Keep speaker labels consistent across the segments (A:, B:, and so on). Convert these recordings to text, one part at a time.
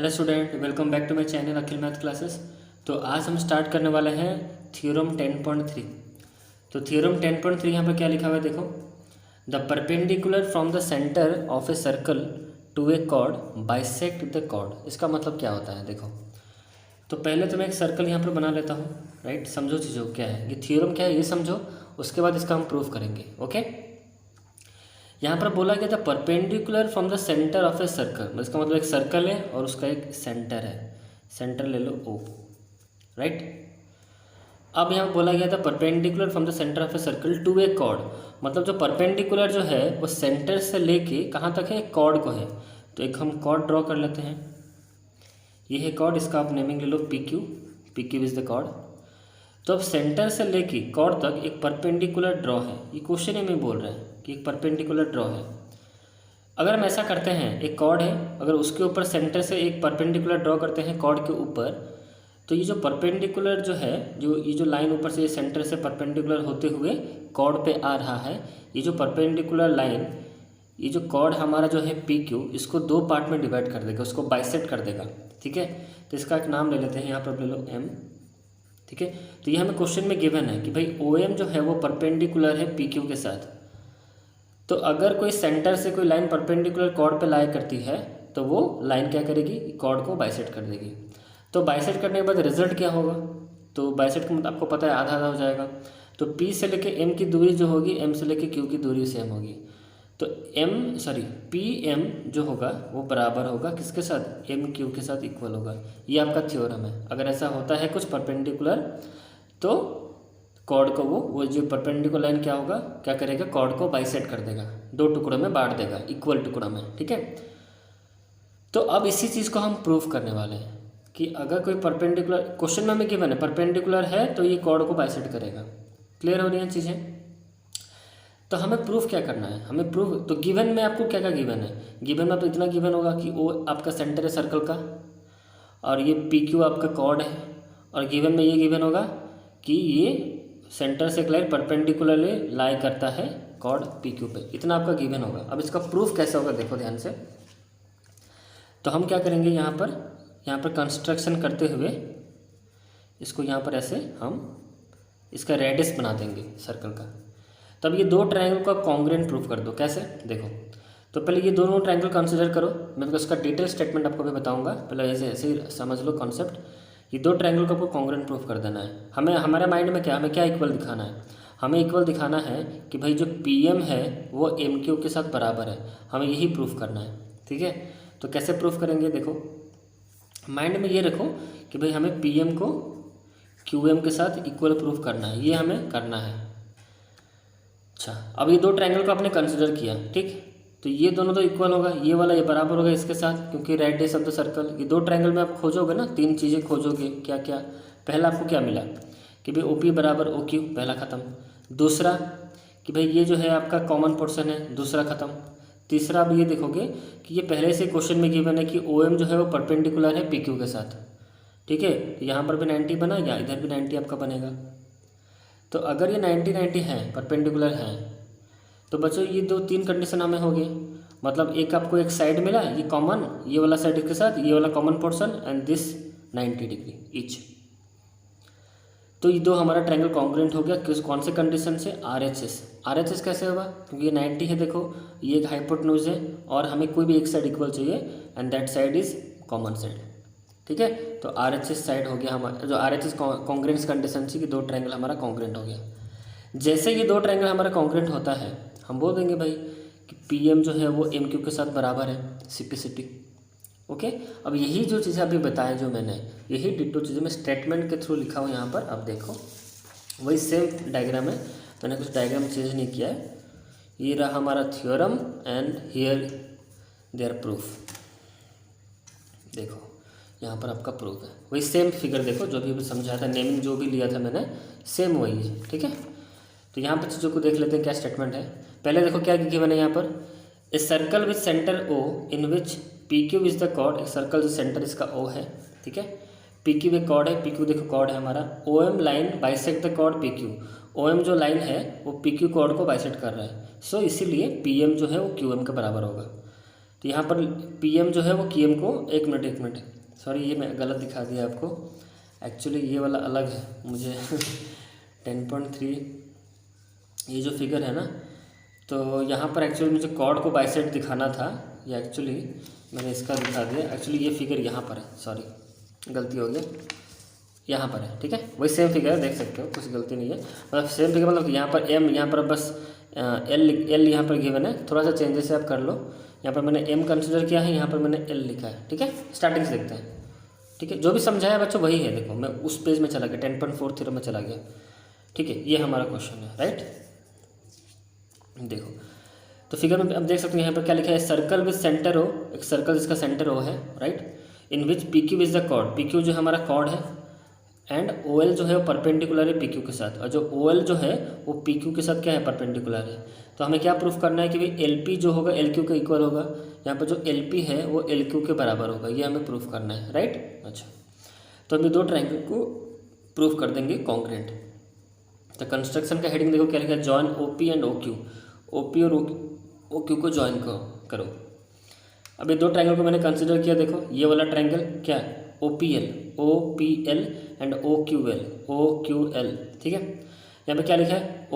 A: Hello student, welcome back to my channel Akhil math classes. तो आज हम स्टार्ट करने वाले हैं थ्योरम 10.3। तो थ्योरम 10.3 यहाँ पर क्या लिखा हुआ है देखो। The perpendicular from the centre of a circle to a chord bisect the chord. इसका मतलब क्या होता है देखो। तो पहले तो मैं एक सर्कल यहाँ पर बना लेता हूँ, राइट। समझो चीज़ों क्या है, ये थ्योरम क्या है ये समझो, उसके बाद इसका हम प्रूफ करेंगे। ओके, यहाँ पर बोला गया था perpendicular from the centre of a circle. इसका मतलब एक सर्कल है और उसका एक सेंटर है, सेंटर ले लो ओ, राइट। अब यहाँ बोला गया था perpendicular from the centre of a circle to a chord. मतलब जो परपेंडिकुलर जो है वो सेंटर से लेके कहाँ तक है, कॉर्ड को है। तो एक हम कॉर्ड ड्रॉ कर लेते हैं। ये है कॉर्ड, इसका आप नेमिंग ले लो P Q. P Q is the chord. तो अब सेंटर से लेके कॉर्ड तक एक परपेंडिकुलर ड्रॉ है। ये क्वेश्चन ही में बोल रहे हैं कि एक परपेंडिकुलर ड्रॉ है। अगर हम ऐसा करते हैं, एक कॉर्ड है, अगर उसके ऊपर सेंटर से एक परपेंडिकुलर ड्रॉ करते हैं कॉर्ड के ऊपर, तो ये जो परपेंडिकुलर जो है, ये जो लाइन ऊपर से सेंटर से परपेंडिकुलर होते हुए कॉर्ड पे आ रहा है, ये जो परपेंडिकुलर लाइन, ये जो कॉर्ड हमारा जो है पी क्यू, इसको दो पार्ट में डिवाइड कर देगा, उसको बाइसेक्ट कर देगा। ठीक है, तो इसका एक नाम ले लेते हैं, यहाँ पर ले लो एम। ठीक है, तो ये हमें क्वेश्चन में गिवन है कि भाई ओ एम जो है वो परपेंडिकुलर है पी क्यू के साथ। तो अगर कोई सेंटर से कोई लाइन परपेंडिकुलर कॉर्ड पे लाई करती है तो वो लाइन क्या करेगी, कॉर्ड को बाइसेक्ट कर देगी। तो बाइसेक्ट करने के बाद रिजल्ट क्या होगा, तो बाइसेक्ट का मतलब आपको पता है आधा आधा हो जाएगा। तो पी से लेके एम की दूरी जो होगी एम से लेके क्यू की दूरी सेम होगी। तो पी एम जो होगा वो बराबर होगा किसके साथ, एम क्यू के साथ इक्वल होगा। ये आपका थ्योरम है। अगर ऐसा होता है कुछ परपेंडिकुलर तो कॉर्ड को वो जो परपेंडिकुलर लाइन क्या होगा, क्या करेगा, कॉर्ड को बाइसेक्ट कर देगा, दो टुकड़ों में बांट देगा, इक्वल टुकड़ों में। ठीक है, तो अब इसी चीज़ को हम प्रूफ करने वाले हैं कि अगर कोई परपेंडिकुलर, क्वेश्चन में हमें गिवन है परपेंडिकुलर है तो ये कॉर्ड को बाइसेक्ट करेगा। क्लियर हो रही हैं चीज़ें। तो हमें प्रूफ क्या करना है, हमें प्रूफ, तो गिवन में आपको क्या क्या गिवन है, गिवन में तो इतना गिवन होगा कि वो आपका सेंटर है सर्कल का और ये पी क्यू आपका कॉर्ड है, और गिवन में ये गिवन होगा कि ये सेंटर से एक लाइन परपेंडिकुलरली लाई करता है कॉर्ड पी क्यू पे। इतना आपका गिवन होगा। अब इसका प्रूफ कैसे होगा देखो ध्यान से। तो हम क्या करेंगे, यहाँ पर कंस्ट्रक्शन करते हुए इसको यहाँ पर ऐसे हम इसका रेडियस बना देंगे सर्कल का। तब ये दो ट्रायंगल का कॉन्ग्रुएंट प्रूफ कर दो। कैसे देखो, तो पहले ये दोनों ट्रायंगल कंसिडर करो। मैं तो इसका डिटेल स्टेटमेंट आपको भी बताऊंगा, पहले ऐसे ही समझ लो कॉन्सेप्ट। ये दो ट्रायंगल को आपको कॉन्ग्रुएंट प्रूफ कर देना है। हमें हमारे माइंड में क्या, हमें क्या इक्वल दिखाना है, हमें इक्वल दिखाना है कि भाई जो पी एम है वो एम क्यू के साथ बराबर है। हमें यही प्रूफ करना है। ठीक है, तो कैसे प्रूफ करेंगे देखो, माइंड में ये रखो कि भाई हमें पी एम को क्यू एम के साथ इक्वल प्रूफ करना है, ये हमें करना है। अच्छा, अब ये दो ट्रायंगल को आपने कंसिडर किया, ठीक। तो ये दोनों तो इक्वल होगा, ये वाला ये बराबर होगा इसके साथ, क्योंकि रेडियस ऑफ द सर्कल। ये दो ट्रायंगल में आप खोजोगे ना, तीन चीज़ें खोजोगे। क्या क्या, पहला आपको क्या मिला कि भाई ओ पी बराबर ओ क्यू, पहला ख़त्म। दूसरा कि भाई ये जो है आपका कॉमन पोर्शन है, दूसरा ख़त्म। तीसरा अब ये देखोगे कि ये पहले से क्वेश्चन में गिवन है कि ओ एम जो है वो परपेंडिकुलर है पी क्यू के साथ। ठीक है, यहाँ पर भी 90 बना, या इधर भी 90 आपका बनेगा। तो अगर ये 90-90 है, परपेंडिकुलर है, तो बच्चों ये दो तीन कंडीशन हमें हो गई। मतलब एक आपको एक साइड मिला, ये कॉमन, ये वाला साइड इसके साथ, ये वाला common portion, and this 90 degree each. तो ये दो हमारा ट्रायंगल कॉन्ग्रुएंट हो गया। किस कौन से कंडीशन से, आरएचएस। आरएचएस कैसे होगा, क्योंकि ये 90 है, देखो ये एक हाइपोटेन्यूज है और हमें कोई भी एक साइड इक्वल चाहिए, and that side is common side. ठीक है, तो आरएचएस साइड हो गया हमारा, जो आरएचएस कॉन्ग्रुएंस कंडीशन थी कि दो ट्रायंगल हमारा कॉन्ग्रुएंट हो गया। जैसे ये दो ट्रायंगल हमारा कॉन्ग्रुएंट होता है, हम बोल देंगे भाई कि पी एम जो है वो एम क्यू के साथ बराबर है, सिम्प्लिसिटी। ओके, अब यही जो चीज़ें अभी बताया जो मैंने, यही डिटो चीज़ें मैं स्टेटमेंट के थ्रू लिखा हूँ यहाँ पर। अब देखो वही सेम डायग्राम है, मैंने कुछ डायग्राम चेंज नहीं किया है। ये रहा हमारा theorem and here there proof. देखो यहाँ पर आपका प्रूफ है, वही सेम फिगर देखो जो भी समझाया था, नेमिंग जो भी लिया था मैंने, सेम वही है। ठीक है, तो यहाँ पर चीज़ों को देख लेते हैं क्या स्टेटमेंट है। पहले देखो क्या गिवन है यहाँ पर, a circle with centre O in which P Q is the chord. एक सर्कल जो सेंटर इसका ओ है, ठीक है, पी क्यू एक कॉर्ड है, पी क्यू देखो कॉर्ड है हमारा। O M line bisect the chord P Q. O M जो लाइन है वो पी क्यू कॉर्ड को बाइसेक्ट कर रहा है, सो इसीलिए पी एम जो है वो क्यू एम के बराबर होगा। तो यहाँ पर PM जो है वो QM को 1 मिनट सॉरी ये मैं गलत दिखा दिया आपको, एक्चुअली ये वाला अलग है मुझे 10.3 ये जो फिगर है ना, तो यहाँ पर एक्चुअली मुझे कॉर्ड को बाइसेक्ट दिखाना था, ये एक्चुअली मैंने इसका दिखा दिया। एक्चुअली ये फिगर यहाँ पर है, सॉरी गलती हो गया, यहाँ पर है, ठीक है। वही सेम फिगर है, देख सकते हो, कुछ गलती नहीं है, मतलब सेम फिगर, मतलब यहाँ पर M, यहाँ पर बस L यहाँ पर गिवन है, थोड़ा सा चेंजेस आप कर लो। यहाँ पर मैंने M कंसिडर किया है, यहाँ पर मैंने L लिखा है, ठीक है। स्टार्टिंग से देखते हैं, ठीक है। जो भी समझाया बच्चों वही है, देखो मैं उस पेज में चला गया, 10.4 थ्योरम में चला गया, ठीक है। ये हमारा क्वेश्चन है, राइट। देखो तो फिगर में अब देख सकते हैं यहाँ पर क्या लिखा है, सर्कल विद सेंटर ओ, एक सर्कल जिसका सेंटर ओ है, right, in which PQ is the chord, PQ जो हमारा कॉर्ड है, एंड OL जो है वो परपेंडिकुलर है PQ के साथ, और जो OL जो है वो PQ के साथ क्या है, परपेंडिकुलर है। तो हमें क्या प्रूफ करना है कि भाई LP जो होगा LQ के इक्वल होगा, यहाँ पर जो LP है वो LQ के बराबर होगा, ये हमें प्रूफ करना है, राइट। अच्छा, तो अभी दो ट्रायंगल को प्रूफ कर देंगे कॉन्ग्रुएंट। तो कंस्ट्रक्शन का हेडिंग देखो क्या लिखा है, join OP and OQ, OP और OQ को ज्वाइन करो। अब ये दो ट्रायंगल को मैंने कंसिडर किया, देखो ये वाला ट्रायंगल क्या है, OPL एंड OQL, ठीक है। यहाँ पे क्या लिखा है,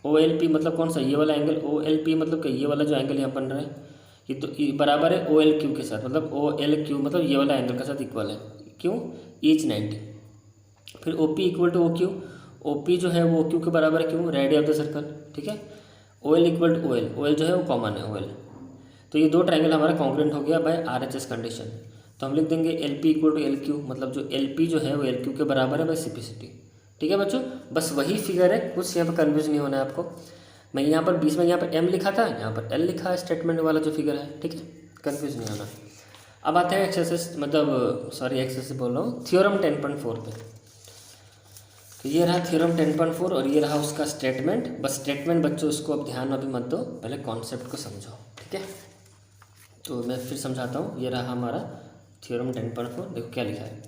A: OLP मतलब कौन सा, ये वाला एंगल, OLP मतलब कि ये वाला जो एंगल यहाँ बन रहा है ये तो बराबर है OLQ के साथ, मतलब OLQ मतलब ये वाला एंगल के साथ इक्वल है, क्यों, ईच 90। फिर OP equal to OQ, OP जो है वो OQ के बराबर है, क्यों, रेडियस ऑफ द सर्कल, ठीक है। OL इक्वल टू OL जो है वो कॉमन है OL। तो ये दो ट्रायंगल हमारा कॉन्ग्रुएंट हो गया बाय RHS कंडीशन। तो हम लिख देंगे LP इक्वल टू LQ, मतलब जो LP जो है वो LQ के बराबर है बाय CPCT, ठीक है बच्चों। बस वही फिगर है, कुछ यहाँ पर कन्फ्यूज नहीं होना है आपको। मैं यहाँ पर बीच में यहाँ पर M लिखा था, यहाँ पर L लिखा है, स्टेटमेंट वाला जो फिगर है, ठीक है, कन्फ्यूज नहीं होना। अब आते हैं एक्सरसाइज, मतलब सॉरी एक्सरसाइज बोल रहा हूँ, थ्योरम 10.4 पे। तो ये रहा थ्योरम 10.4 और ये रहा उसका स्टेटमेंट। बस स्टेटमेंट बच्चों उसको अब ध्यान अभी मत दो, पहले कॉन्सेप्ट को समझो, ठीक है। तो मैं फिर समझाता हूँ, ये रहा हमारा थ्योरम 10.4, देखो क्या लिखा है,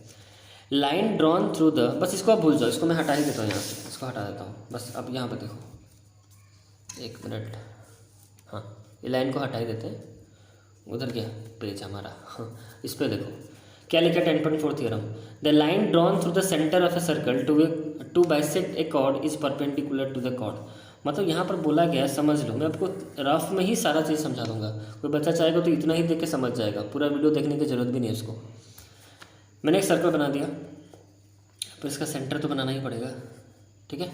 A: लाइन ड्रॉन थ्रू द, बस इसको आप भूल जाओ, इसको मैं हटा ही देता हूँ यहाँ से, इसको हटा देता हूँ बस। अब यहाँ पे देखो, 1 मिनट, हाँ ये लाइन को हटा ही देते हैं, उधर गया पेज हमारा, हाँ इस पर देखो क्या लिखा है 10.4 theorem, the line drawn through the centre of a circle to bisect a chord is perpendicular to the chord. मतलब यहाँ पर बोला गया, समझ लो, मैं आपको रफ में ही सारा चीज़ समझा दूंगा, कोई बच्चा चाहेगा तो इतना ही देख के समझ जाएगा, पूरा वीडियो देखने की जरूरत भी नहीं है उसको। मैंने एक सर्कल बना दिया, पर इसका सेंटर तो बनाना ही पड़ेगा, ठीक है।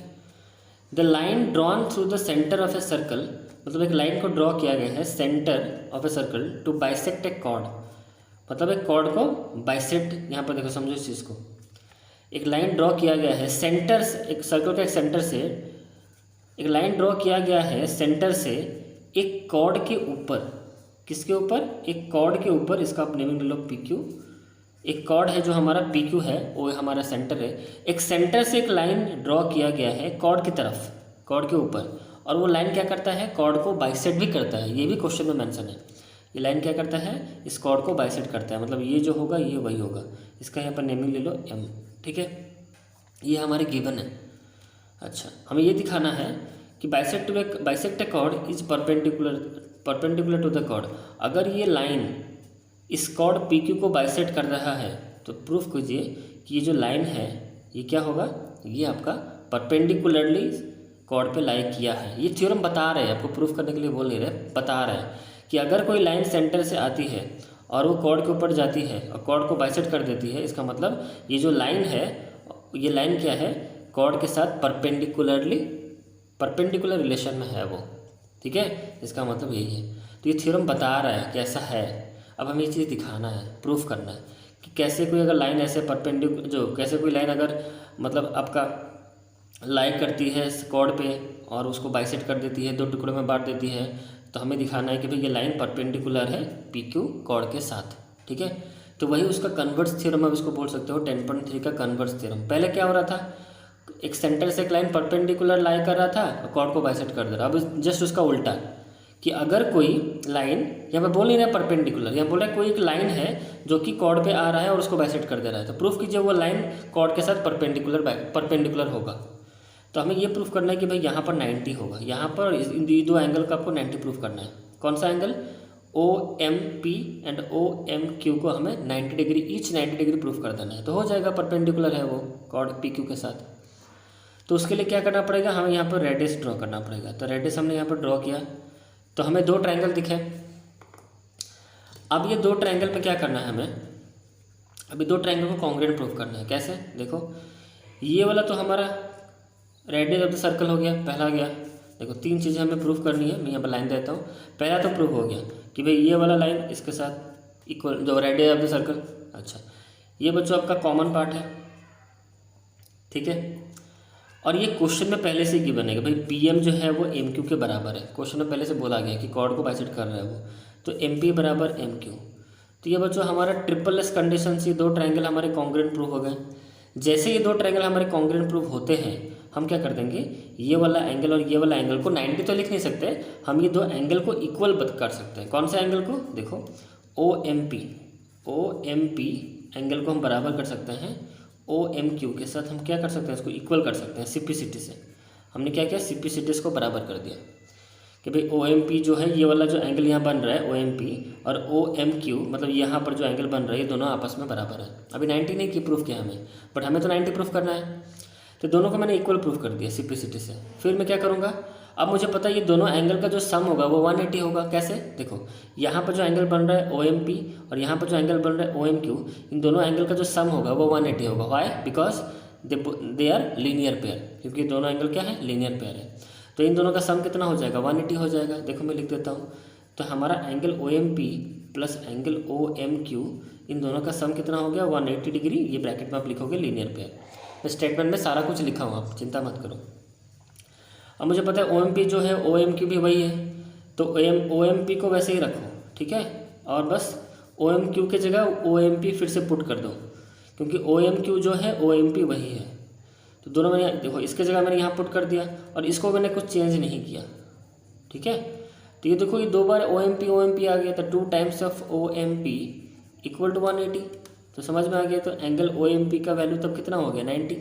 A: The line drawn through the centre of a circle, मतलब एक लाइन को ड्रॉ किया गया है centre of a circle to bisect a chord, मतलब एक कॉर्ड को बाइसेक्ट, यहाँ पर देखो समझो इस चीज़ को, एक लाइन ड्रॉ किया गया है सेंटर से, एक सर्कल के एक सेंटर से एक लाइन ड्रॉ किया गया है सेंटर से एक कॉर्ड के ऊपर, किसके ऊपर, एक कॉर्ड के ऊपर, इसका आप नेमिंग ले लो PQ, एक कॉर्ड है जो हमारा PQ है वो हमारा सेंटर है, एक सेंटर से एक लाइन ड्रॉ किया गया है कॉर्ड की तरफ, कॉर्ड के ऊपर, और वो लाइन क्या करता है, कॉर्ड को बाइसेक्ट भी करता है, ये भी क्वेश्चन में मेंशन है, ये लाइन क्या करता है, इस कॉर्ड को बाइसेक्ट करता है, मतलब ये जो होगा ये वही होगा, इसका यहाँ पर नेमिंग ले लो M, ठीक है, ये हमारे गिवन है। अच्छा, हमें ये दिखाना है कि bisect a chord is perpendicular to the chord. अगर ये लाइन इस कॉर्ड PQ को बाइसेक्ट कर रहा है तो प्रूफ कीजिए कि ये जो लाइन है ये क्या होगा, ये आपका परपेंडिकुलरली कॉर्ड पे लाई किया है। ये थ्योरम बता रहे हैं, आपको प्रूफ करने के लिए बोल नहीं रहे, बता रहे हैं कि अगर कोई लाइन सेंटर से आती है और वो कॉर्ड के ऊपर जाती है और कॉर्ड को बाइसेक्ट कर देती है, इसका मतलब ये जो लाइन है, ये लाइन क्या है, कॉर्ड के साथ परपेंडिकुलर रिलेशन में है वो, ठीक है, इसका मतलब यही है। तो ये थ्योरम बता रहा है कि ऐसा है। अब हमें ये चीज़ दिखाना है, प्रूफ करना है कि कैसे कोई अगर लाइन ऐसे कैसे कोई लाइन अगर मतलब आपका लाई करती है कॉर्ड पे और उसको बाइसेक्ट कर देती है, दो टुकड़ों में बांट देती है, तो हमें दिखाना है कि भाई ये लाइन परपेंडिकुलर है PQ कॉर्ड के साथ, ठीक है। तो वही उसका कन्वर्स थ्योरम, आप इसको बोल सकते हो 10.3 का कन्वर्स थ्योरम। पहले क्या हो रहा था, एक सेंटर से एक लाइन परपेंडिकुलर लाई कर रहा था और कॉर्ड को बाइसेक्ट कर दे रहा। अब जस्ट उसका उल्टा कि अगर कोई लाइन, यहाँ पे बोल नहीं रहा परपेंडिकुलर, यहाँ बोल रहा है कोई एक लाइन है जो कि कॉर्ड पे आ रहा है और उसको बाइसेक्ट कर दे रहा है, तो प्रूफ कीजिए वो लाइन कॉर्ड के साथ परपेंडिकुलर होगा। तो हमें ये प्रूफ करना है कि भाई यहाँ पर 90 होगा, यहाँ पर इन दो एंगल का आपको 90 प्रूफ करना है। कौन सा एंगल, OMP एंड OMQ को हमें 90 डिग्री ईच 90 डिग्री प्रूफ कर देना है, तो हो जाएगा, परपेंडिकुलर है वो कॉर्ड PQ के साथ। तो उसके लिए क्या करना पड़ेगा, हमें यहाँ पर रेडियस ड्रॉ करना पड़ेगा। तो रेडियस हमने यहाँ पर ड्रॉ किया, तो हमें दो ट्रायंगल दिखे। अब ये दो ट्रायंगल में क्या करना है हमें, अभी दो ट्रायंगल को कॉन्ग्रुएंट प्रूफ करना है। कैसे, देखो ये वाला तो हमारा रेडियस ऑफ द सर्कल हो गया, पहला गया। देखो तीन चीज़ें हमें प्रूफ करनी है, मैं यहाँ पर लाइन देता हूँ। पहला तो प्रूफ हो गया कि भाई ये वाला लाइन इसके साथ इक्वल, जो रेडियस ऑफ द सर्कल। अच्छा, ये बच्चों आपका कॉमन पार्ट है, ठीक है। और ये क्वेश्चन में पहले से ही गिवन है कि भाई PM जो है वो MQ के बराबर है। क्वेश्चन में पहले से बोला गया कि कॉर्ड को बाइसेक्ट कर रहा है वो, तो MP बराबर MQ। तो ये बच्चों हमारा ट्रिपल एस कंडीशन से दो ट्रायंगल हमारे कॉन्ग्रुएंट प्रूफ हो गए। जैसे ये दो ट्रायंगल हमारे कॉन्ग्रुएंट प्रूफ होते हैं, हम क्या कर देंगे, ये वाला एंगल और ये वाला एंगल को 90 तो लिख नहीं सकते, हम ये दो एंगल को इक्वल कर सकते हैं। कौन से एंगल को, देखो OMP एंगल को हम बराबर कर सकते हैं OMQ के साथ। हम क्या कर सकते हैं, इसको इक्वल कर सकते हैं CPCT से। हमने क्या किया, CPCT को बराबर कर दिया कि भाई OMP जो है, ये वाला जो एंगल यहाँ बन रहा है OMP और OMQ, मतलब यहाँ पर जो एंगल बन रहा है ये दोनों आपस में बराबर है। अभी 90 नहीं की प्रूफ किया हमें, बट हमें तो 90 प्रूफ करना है। तो दोनों को मैंने इक्वल प्रूफ कर दिया CPCT से। फिर मैं क्या करूँगा, अब मुझे पता है ये दोनों एंगल का जो सम होगा वो 180 होगा। कैसे, देखो यहाँ पर जो एंगल बन रहा है OMP और यहाँ पर जो एंगल बन रहा है OMQ, इन दोनों एंगल का जो सम होगा वो 180 होगा। Why, because they are linear pair, क्योंकि दोनों एंगल क्या है, लीनियर पेयर है। तो इन दोनों का सम कितना हो जाएगा, 180 हो जाएगा। देखो मैं लिख देता हूँ, तो हमारा angle OMP plus angle OMQ, इन दोनों का सम कितना हो गया, 180 डिग्री। ये ब्रैकेट में आप लिखोगे लीनियर पेयर। स्टेटमेंट में सारा कुछ लिखा हूँ, आप चिंता मत करो। अब मुझे पता है OMP जो है OMQ भी वही है, तो OMP को वैसे ही रखो, ठीक है। और बस OMQ के जगह OMP फिर से पुट कर दो, क्योंकि OMQ जो है OMP वही है। तो दोनों मैंने, देखो इसके जगह मैंने यहाँ पुट कर दिया और इसको मैंने कुछ चेंज नहीं किया, ठीक है। तो ये देखो ये दो बार OMP आ गया, तो 2 times of OMP equal to 180। तो समझ में आ गया। तो एंगल OMP का वैल्यू तब कितना हो गया, 90।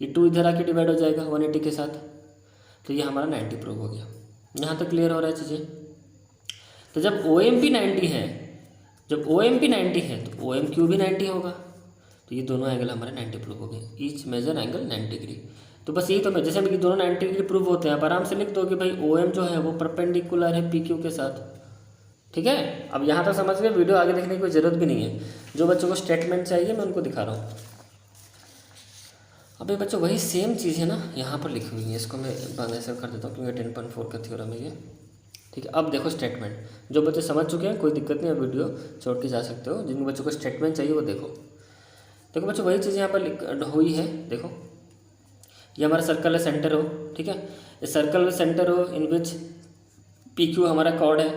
A: ये 2 इधर आके डिवाइड हो जाएगा 180 के साथ, तो ये हमारा 90 प्रूव हो गया। यहाँ तक क्लियर हो रहा है चीज़ें। तो जब OMP 90 है, जब OMP 90 है तो OMQ भी 90 होगा। तो ये दोनों एंगल हमारे 90 प्रूव हो गए, ईच मेजर एंगल 90 डिग्री। तो बस यही तो मैं, जैसे हम दोनों 90 डिग्री प्रूव होते हैं, आप आराम से लिख दो कि भाई OM जो है वो परपेंडिकुलर है PQ के साथ, ठीक है। अब यहाँ तक समझ गए, वीडियो आगे देखने की कोई ज़रूरत भी नहीं है। जो बच्चों को स्टेटमेंट चाहिए मैं उनको दिखा रहा हूँ। अबे बच्चों वही सेम चीज़ है ना, यहाँ पर लिखी हुई है, इसको मैं बंद ऐसा कर देता हूँ क्योंकि 10.4 का थ्योरम है ये, ठीक है। अब देखो स्टेटमेंट, जो बच्चे समझ चुके हैं कोई दिक्कत नहीं है, वीडियो छोड़ के जा सकते हो। जिन बच्चों को स्टेटमेंट चाहिए वो देखो। देखो बच्चों वही चीज़ यहाँ पर हुई है। देखो ये हमारा सर्कल है, सेंटर हो, ठीक है। इस सर्कल में सेंटर हो इन विच PQ हमारा कॉर्ड है,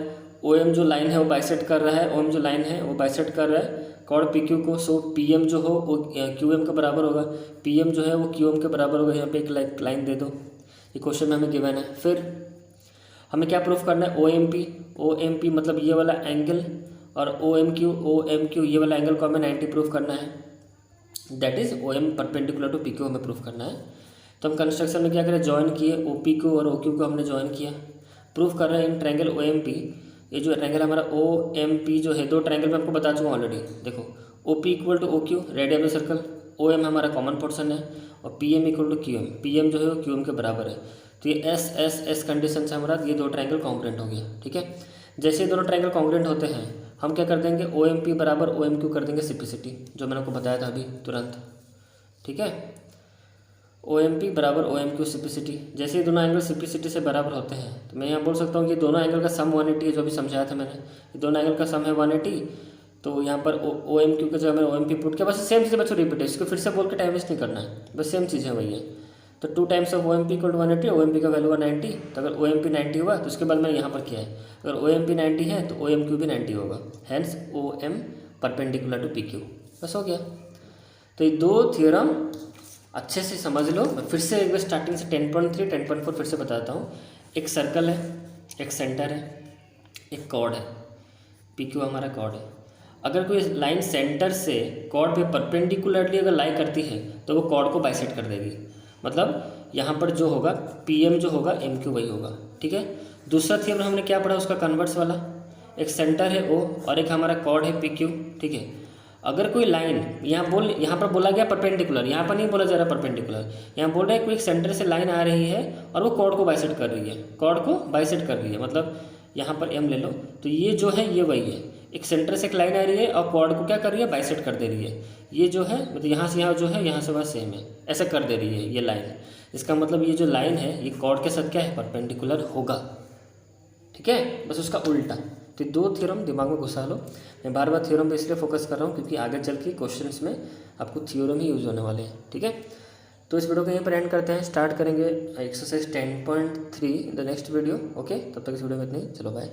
A: OM जो लाइन है वो बाइसेक्ट कर रहा है, OM जो लाइन है वो बाइसेक्ट कर रहा है कॉर्ड PQ को। सो PM जो हो वो QM के बराबर होगा, PM जो है वो QM के बराबर होगा। यहाँ पे एक लाइन दे दो, ये क्वेश्चन में हमें गिवन है। फिर हमें क्या प्रूफ करना है, OMP मतलब ये वाला एंगल, और OMQ ये वाला एंगल को हमें 90 प्रूफ करना है। That is OM perpendicular to PQ हमें प्रूफ करना है। तो हम कंस्ट्रक्शन में क्या करें, ज्वाइन किए, OP को और OQ को हमने ज्वाइन किया। प्रूफ कर रहे हैं इन ट्रायंगल OMP, ये जो ट्रायंगल हमारा OMP जो है, दो ट्रायंगल में आपको बता चुका हूँ ऑलरेडी। देखो OP equal to OQ radius of the circle, OM हमारा कॉमन पोर्शन है, और PM equal to QM, PM जो है वो QM के बराबर है। तो ये S कंडीशन से हमारा ये दो ट्रायंगल कॉन्ग्रुएंट हो गया, ठीक है। जैसे ये दोनों ट्रायंगल कॉन्ग्रुएंट होते हैं, हम क्या कर देंगे, OMP बराबर OMQ कर देंगे CPCT, जो मैंने आपको बताया था अभी तुरंत, ठीक है। OMP बराबर OMQ CPCT। जैसे ये दोनों एंगल CPCT से बराबर होते हैं, तो मैं यहाँ बोल सकता हूँ कि दोनों एंगल का सम 180 है, जो भी समझाया था मैंने। ये दोनों एंगल का सम है 180, तो यहाँ पर OMQ के जगह मैंने OMP पुट किया। बस सेम चीज़ बच्चों रिपीट है, इसको फिर से बोल के टाइम वेस्ट नहीं करना है, बस सेम चीज़ है वही है। तो 2 times of OMP equal to 180, OMP का वैल्यू 90। तो अगर OMP 90 हुआ तो उसके बाद मैंने यहाँ पर किया है, अगर OMP 90 है तो OMQ भी 90 होगा, hence OM perpendicular to PQ। बस हो गया। तो ये दो थ्योरम अच्छे से समझ लो। मैं फिर से एक बार स्टार्टिंग से 10.3 10.4 फिर से बताता हूँ। एक सर्कल है, एक सेंटर है, एक कॉर्ड है, PQ हमारा कॉर्ड है। अगर कोई लाइन सेंटर से कॉर्ड पे परपेंडिकुलरली अगर लाई करती है तो वो कॉर्ड को बाइसेक्ट कर देगी। मतलब यहाँ पर जो होगा PM जो होगा MQ वही होगा, ठीक है। दूसरा थ्योरम हमने क्या पढ़ा, उसका कन्वर्स वाला, एक सेंटर है ओ और एक हमारा कॉर्ड है पी क्यू, ठीक है। अगर कोई लाइन यहाँ पर बोला गया परपेंडिकुलर, यहाँ पर नहीं बोला जा रहा परपेंडिकुलर, यहाँ बोल रहा है कोई एक सेंटर से लाइन आ रही है और वो कॉर्ड को बाइसेक्ट कर रही है, कॉर्ड को बाइसेक्ट कर रही है, मतलब यहाँ पर एम ले लो, तो ये जो है ये वही है, एक सेंटर से एक लाइन आ रही है और कॉर्ड को क्या कर रही है, बाइसेक्ट कर दे रही है। ये जो है मतलब यहाँ से यहाँ जो है, यहाँ से वहाँ सेम है, ऐसा कर दे रही है ये लाइन। इसका मतलब ये जो लाइन है ये कॉर्ड के साथ क्या है, परपेंडिकुलर होगा, ठीक है, बस उसका उल्टा। तो दो थ्योरम दिमाग में घुसा लो। मैं बार बार थ्योरम पे इसलिए फोकस कर रहा हूँ क्योंकि आगे चल के क्वेश्चंस में आपको थ्योरम ही यूज़ होने वाले हैं, ठीक है। तो इस वीडियो को यहीं पर एंड करते हैं, स्टार्ट करेंगे exercise 10.3 in the next video. Okay, तब तक इस वीडियो में इतना ही, चलो बाय।